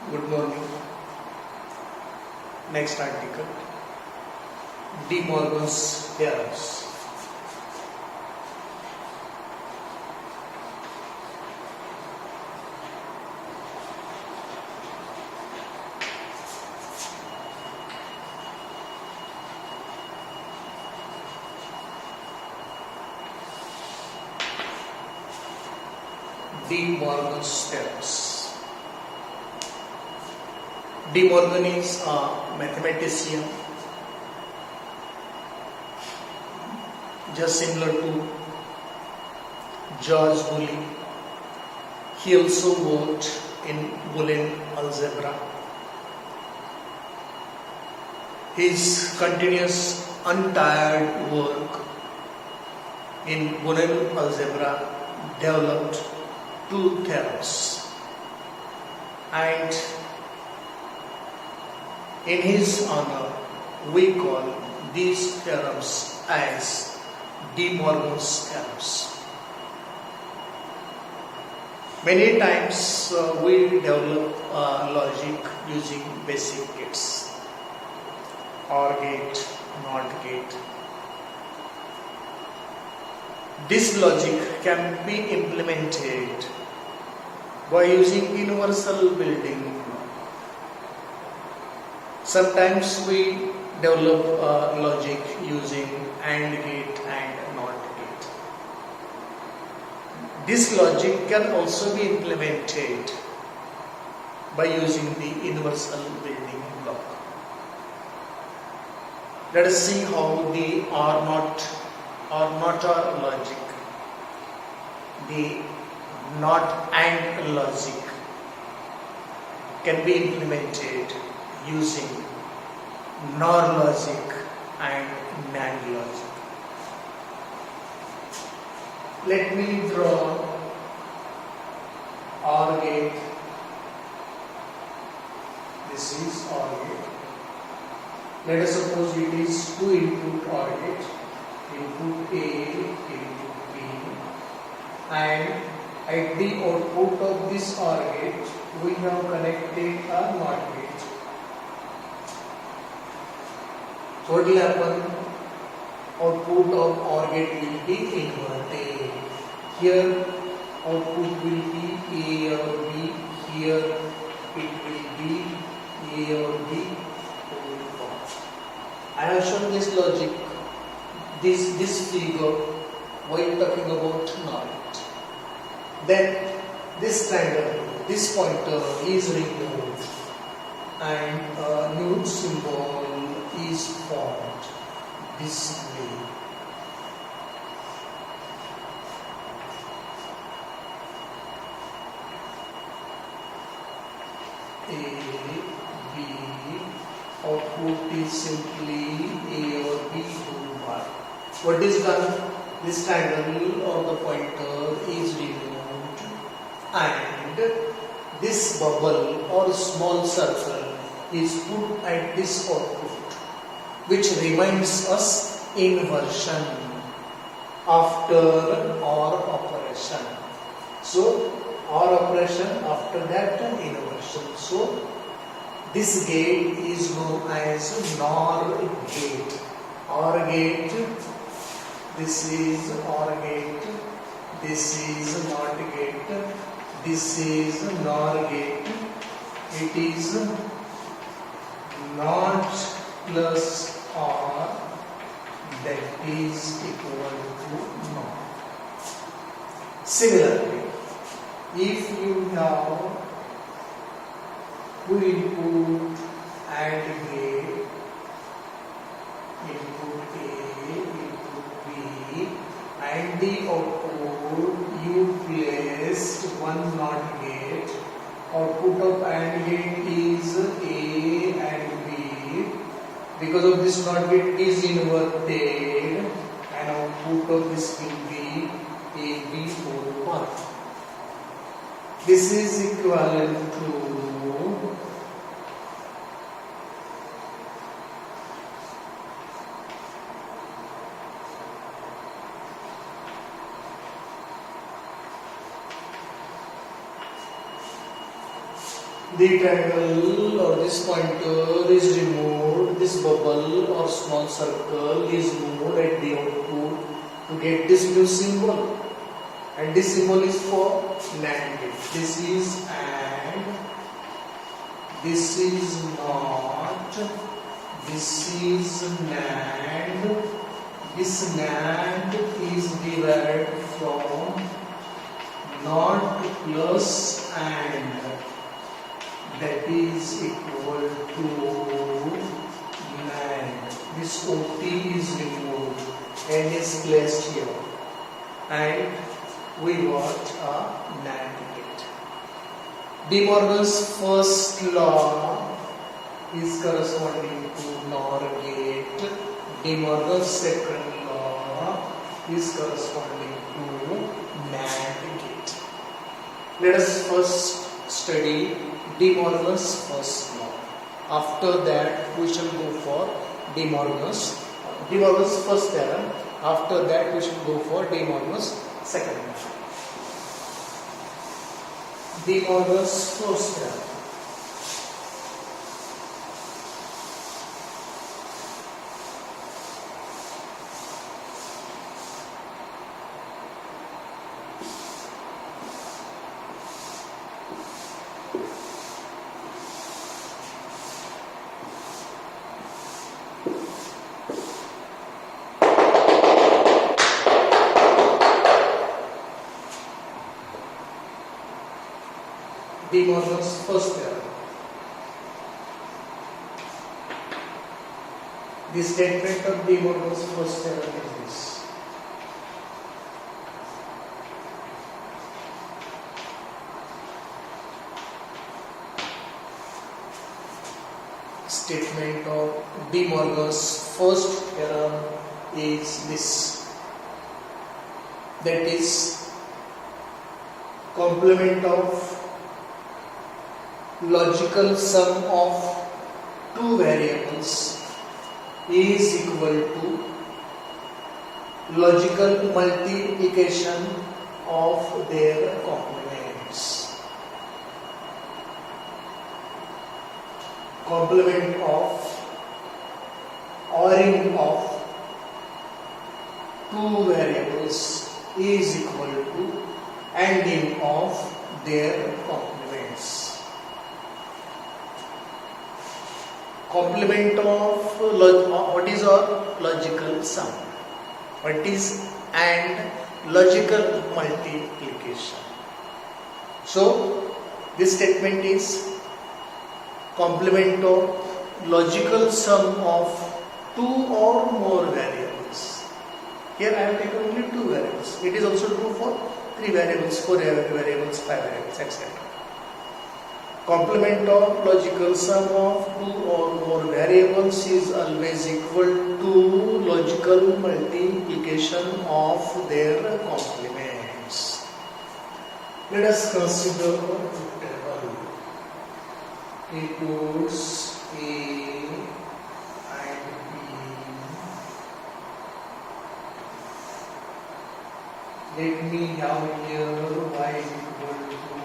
Good morning. Next article. De Morgan's theorems. De Morgan's theorems. De Morgan is a mathematician, just similar to George Woolley. He also worked in Boolean algebra. His continuous, untired work in Boolean algebra developed two theorems, and in his honor we call these theorems as De Morgan's theorems. Many times we develop logic using basic gates: OR gate, NOT gate. This logic can be implemented by using universal building block. Sometimes we develop logic using AND gate and NOT gate. This logic can also be implemented by using the universal building block. Let us see how the OR not OR logic, the NOT AND logic can be implemented using NOR logic and NAND logic. Let me draw OR gate. This is OR gate. Let us suppose it is 2 input OR gate, input A, input B, and at the output of this OR gate we have connected a NOT gate. So what will happen? Output of OR gate will be inverted. Here output will be A or B. Here it will be A or B. I have shown this logic, this figure while talking about NOT. Then this triangle, this pointer is removed and a new symbol is formed this way. A, B, output is simply A or B whole bar. What is done? This triangle or the pointer is removed and this bubble or small circle is put at this output, which reminds us inversion after OR operation. So OR operation, after that inversion. So this gate is known as NOR gate. OR gate, this is OR gate, this is NOT gate, this is NOR gate. It is NOT plus OR, that is equal to NOT. Similarly, if you have 2 input AND gate, input A, input B, and the output you placed one NOT gate. Output of AND gate is A and B. Because of this NOT gate is inverted, and output of this will be AB whole part. This is equivalent to the triangle or this pointer is removed, this bubble or small circle is moved at the output to get this new symbol, and this symbol is for NAND gate. This is AND, this is NOT, this is NAND. This NAND is derived from NOT plus AND, that is equal to NAND. This OT is removed and is placed here, and we got a NAND gate. De Morgan's first law is corresponding to NOR gate. De Morgan's second law is corresponding to NAND gate. Let us first study De Morgan's first law. After that, we shall go for De Morgan's first theorem. After that, we shall go for De Morgan's second law. De Morgan's first theorem. De Morgan's first theorem. The statement of De Morgan's first theorem is this. Statement of De Morgan's first theorem is this. That is, complement of logical sum of two variables is equal to logical multiplication of their complements. Complement of ORing of two variables is equal to ANDing of their complements. Complement of what is our logical sum? What is AND? Logical multiplication. So this statement is complement of logical sum of two or more variables. Here I have taken only two variables. It is also true for three variables, four variables, five variables, etc. Complement of logical sum of two or more variables is always equal to logical multiplication of their complements. Let us consider a table. It puts A and B. Let me have here y is equal to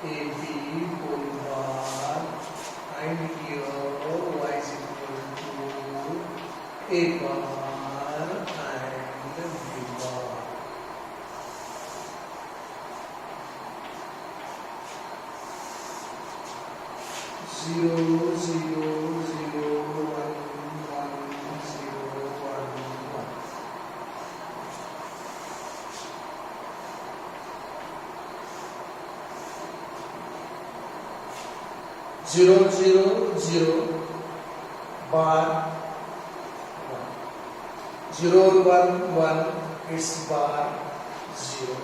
AB whole bar, and here y is equal to A bar and B bar. Zero, zero, zero, one, 0, 1, 1. Zero, zero, zero, bar, 1. 0, 1, 1, it's bar 0.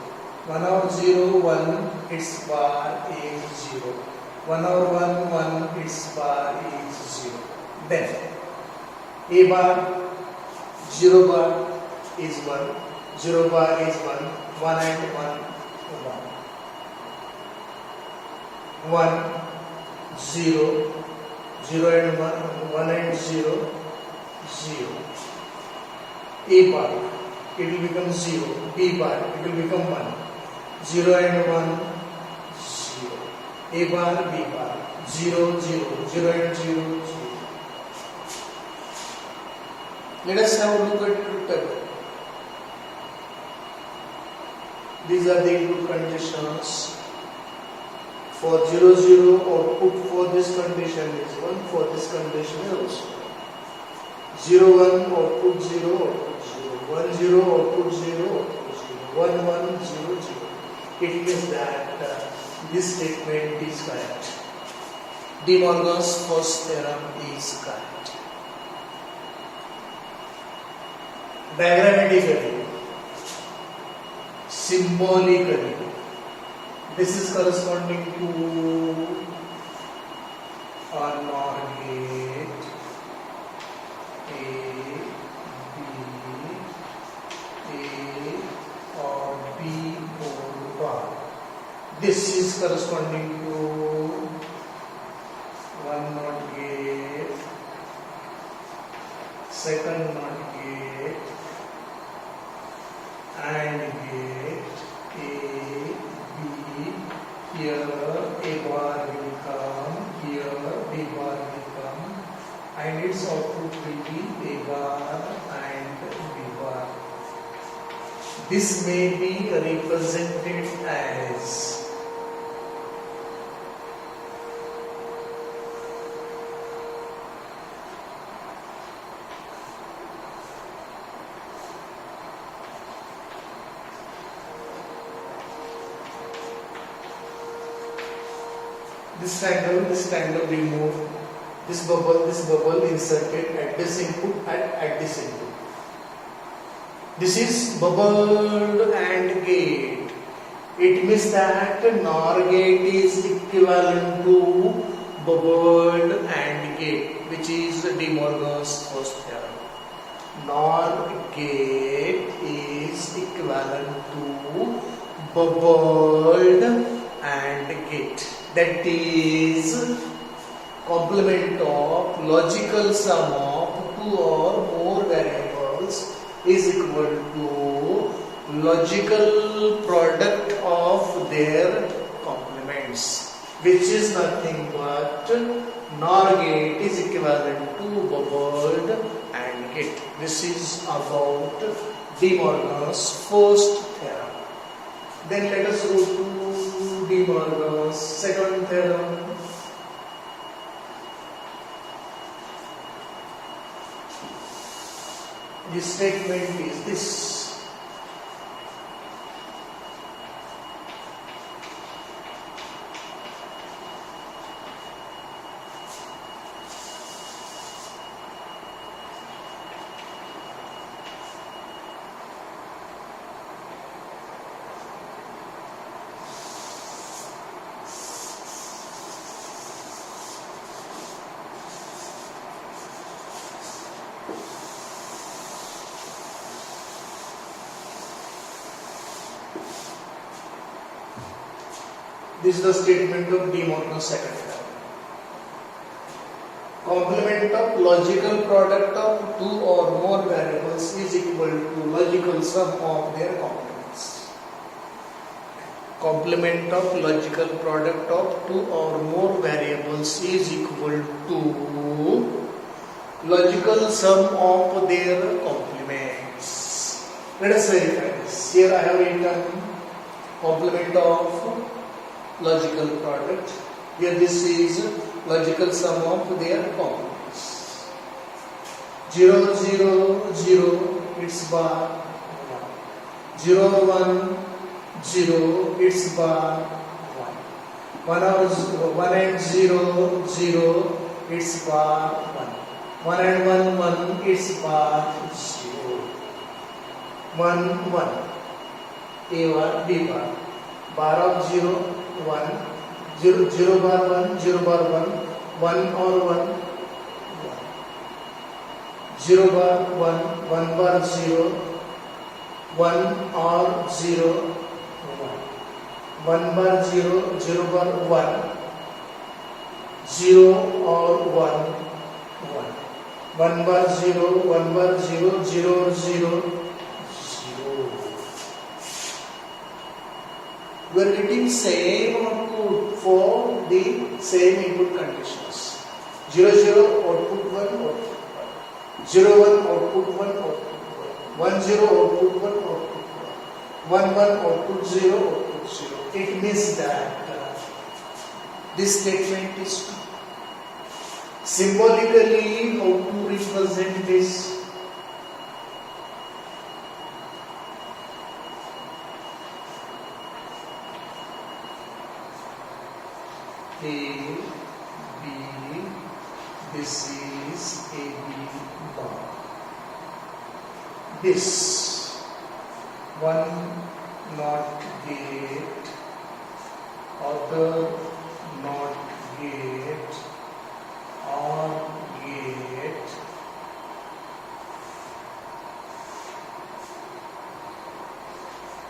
1 or 0, 1, it's bar is 0. 1 or 1, 1, its bar is 0. Then A bar, 0 bar is 1, 0 bar is 1, 1 and 1, 1. 1, 0, 0 and 1, 1 and 0, 0. A bar, it will become 0. B bar, it will become 1. 0 and 1, 0. A bar, B bar, 0, 0, 0 and 0, 0. Let us have a look at truth table. These are the input conditions. For 0, 0, output for this condition is 1, for this condition is also 0, 1, output 0, output 0, 1, 0, output 0, output 0, 1, 1, 0, 0. It means that this statement is correct. De Morgan's first theorem is correct. Diagrammatically, symbolically, this is corresponding to a NOR gate A, or B or bar. This is corresponding to one NOT gate, second NOT gate, AND gate A, B. Here A bar will come, here B bar will come, and its output will be A bar and B bar. This may be represented as this triangle removed, this bubble inserted at this input at this input. This is bubbled AND gate. It means that NOR gate is equivalent to bubbled AND gate, which is De Morgan's first theorem. NOR gate is equivalent to bubbled AND gate. That is complement of logical sum of two or more variables is equal to logical product of their complements, which is nothing but NOR gate is equivalent to bubbled AND gate. This is about De Morgan's first theorem. Then let us go to De Morgan's second theorem. The statement is this: this is the statement of De Morgan's second theorem. Complement of logical product of two or more variables is equal to logical sum of their complements. Complement of logical product of two or more variables is equal to logical sum of their complements. Let us verify this. Here I have written complement of logical product. Here this is logical sum of their complements. 0, 0, 0, it's bar 1. 0, 1, 0, it's bar 1. 1 and 0, 0, it's bar 1. 1 and 1, 1, it's bar 0. 1, 1. A bar, B bar. Bar of 0, 1, 0, 0 bar 1, 0 bar 1, 1 or 1, 1. 0 bar 1, 1 bar 0, 1 or 0, 1. 1 bar 0, 0 bar 1, 0 or 1, 1. 1 bar 0, 1 bar 0, 0 or 0, 0. You are getting same output for the same input conditions. 0 0 output 1 output 1. 0 1 output 1 output 1. 1 0 output 1 output 1. 1 1 output 0 output 0. It means that this statement is true. Symbolically, how to represent this? A, B, this is A, B bar. This one NOT gate, other NOT gate, OR gate,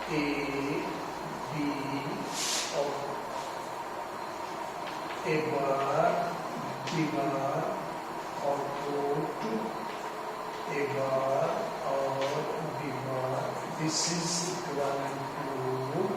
A, B, A bar, B bar, output, A bar or B bar. This is equivalent to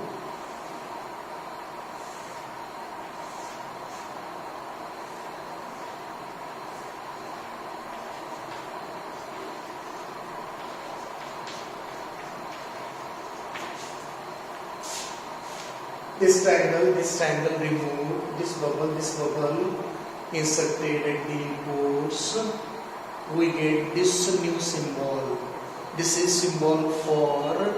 this triangle removed, this bubble, inserted at the inputs, we get this new symbol. This is symbol for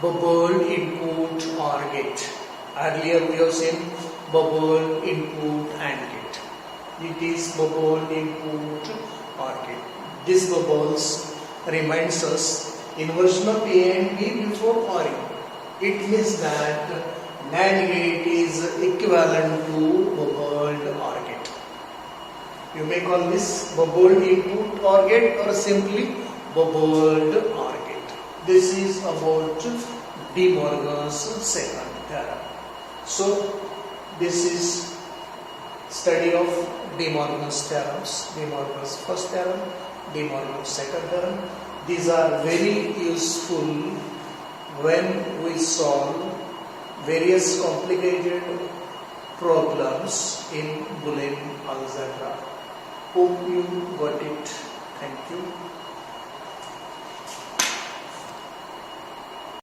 bubble input OR gate. Earlier we have seen bubble input AND gate. It is bubble input OR gate. These bubbles reminds us inversion of A and B before ORing. It means that NAND gate is equivalent to bubbled OR gate. You may call this bubbled input OR gate or simply bubbled OR gate. This is about De Morgan's second theorem. So this is study of De Morgan's theorems. De Morgan's first theorem, De Morgan's second theorem. These are very useful when we solve various complicated problems in Boolean algebra. Hope you got it. Thank you.